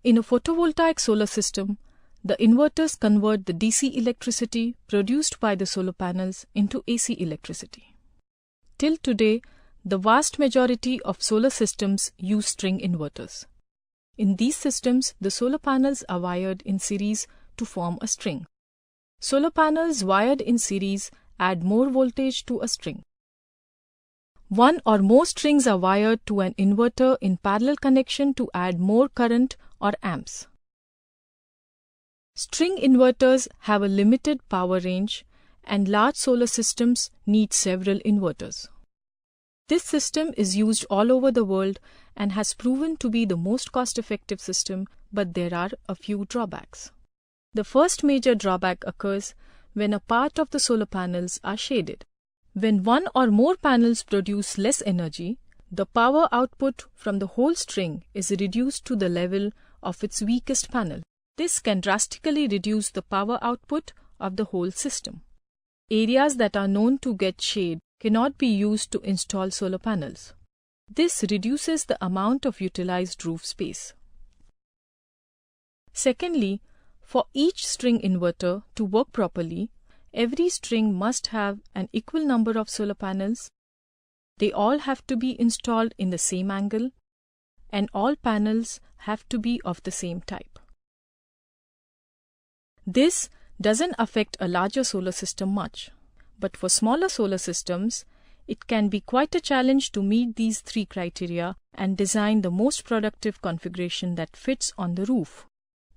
In a photovoltaic solar system, the inverters convert the DC electricity produced by the solar panels into AC electricity. Till today, the vast majority of solar systems use string inverters. In these systems, the solar panels are wired in series to form a string. Solar panels wired in series add more voltage to a string. One or more strings are wired to an inverter in parallel connection to add more current or amps. String inverters have a limited power range, and large solar systems need several inverters. This system is used all over the world and has proven to be the most cost-effective system, but there are a few drawbacks. The first major drawback occurs when a part of the solar panels are shaded. When one or more panels produce less energy, the power output from the whole string is reduced to the level of its weakest panel. This can drastically reduce the power output of the whole system. Areas that are known to get shade cannot be used to install solar panels. This reduces the amount of utilized roof space. Secondly, for each string inverter to work properly, every string must have an equal number of solar panels. They all have to be installed in the same angle, and all panels have to be of the same type. This doesn't affect a larger solar system much, but for smaller solar systems, it can be quite a challenge to meet these three criteria and design the most productive configuration that fits on the roof.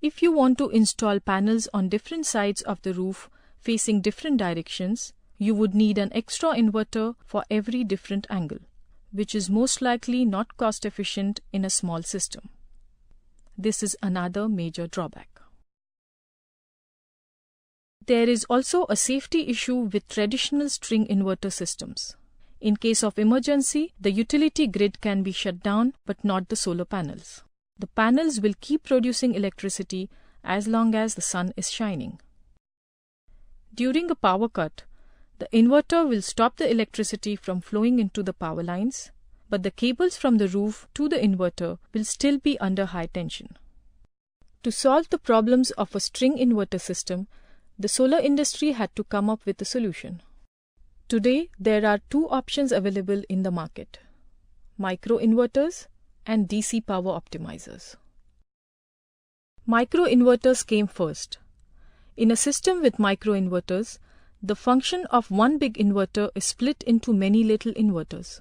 If you want to install panels on different sides of the roof facing different directions, you would need an extra inverter for every different angle, which is most likely not cost efficient in a small system. This is another major drawback. There is also a safety issue with traditional string inverter systems. In case of emergency, the utility grid can be shut down, but not the solar panels. The panels will keep producing electricity as long as the sun is shining. During a power cut, the inverter will stop the electricity from flowing into the power lines, but the cables from the roof to the inverter will still be under high tension. To solve the problems of a string inverter system, the solar industry had to come up with a solution. Today, there are two options available in the market: microinverters and DC power optimizers. Microinverters came first. In a system with microinverters, the function of one big inverter is split into many little inverters.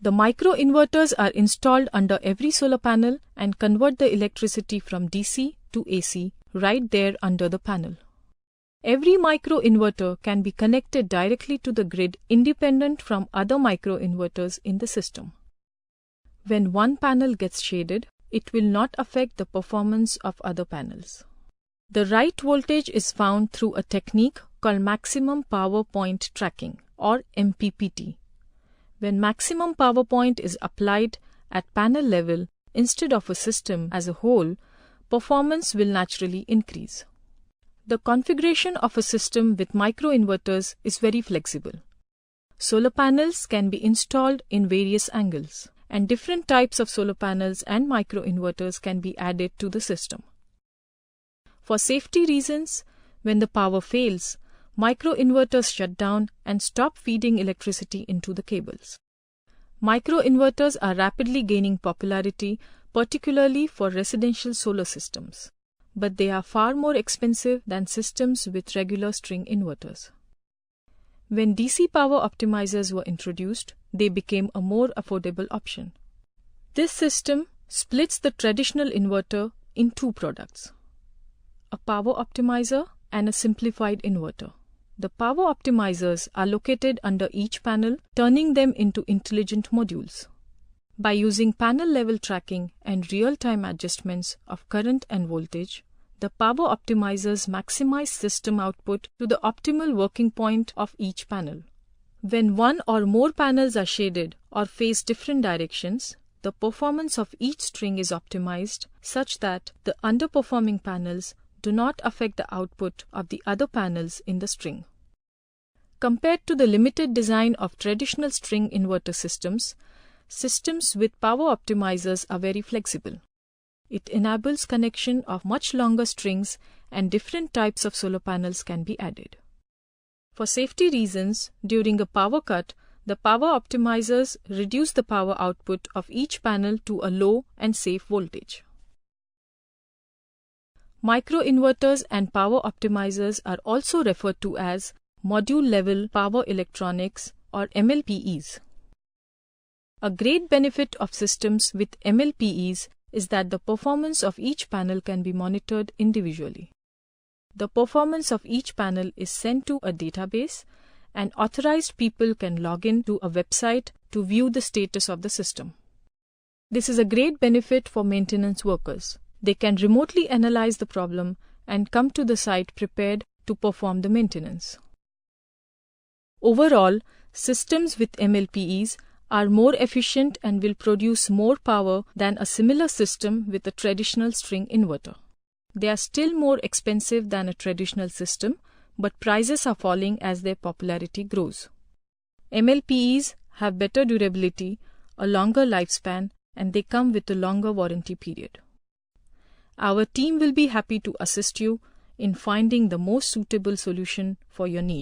The microinverters are installed under every solar panel and convert the electricity from DC to AC right there under the panel. Every microinverter can be connected directly to the grid independent from other microinverters in the system. When one panel gets shaded, it will not affect the performance of other panels. The right voltage is found through a technique called maximum power point tracking, or MPPT. When maximum power point is applied at panel level instead of a system as a whole, performance will naturally increase. The configuration of a system with microinverters is very flexible. Solar panels can be installed in various angles, and different types of solar panels and microinverters can be added to the system. For safety reasons, when the power fails, microinverters shut down and stop feeding electricity into the cables. Microinverters are rapidly gaining popularity, particularly for residential solar systems, but they are far more expensive than systems with regular string inverters. When DC power optimizers were introduced, they became a more affordable option. This system splits the traditional inverter in two products: a power optimizer and a simplified inverter. The power optimizers are located under each panel, turning them into intelligent modules. By using panel-level tracking and real-time adjustments of current and voltage, the power optimizers maximize system output to the optimal working point of each panel. When one or more panels are shaded or face different directions, the performance of each string is optimized such that the underperforming panels do not affect the output of the other panels in the string. Compared to the limited design of traditional string inverter systems, systems with power optimizers are very flexible. It enables connection of much longer strings and different types of solar panels can be added. For safety reasons, during a power cut, the power optimizers reduce the power output of each panel to a low and safe voltage. Microinverters and power optimizers are also referred to as module-level power electronics or MLP Ease. A great benefit of systems with MLP Ease is that the performance of each panel can be monitored individually. The performance of each panel is sent to a database, and authorized people can log in to a website to view the status of the system. This is a great benefit for maintenance workers. They can remotely analyze the problem and come to the site prepared to perform the maintenance. Overall, systems with MLP Ease are more efficient and will produce more power than a similar system with a traditional string inverter. They are still more expensive than a traditional system, but prices are falling as their popularity grows. MLP Ease have better durability, a longer lifespan, and they come with a longer warranty period. Our team will be happy to assist you in finding the most suitable solution for your need.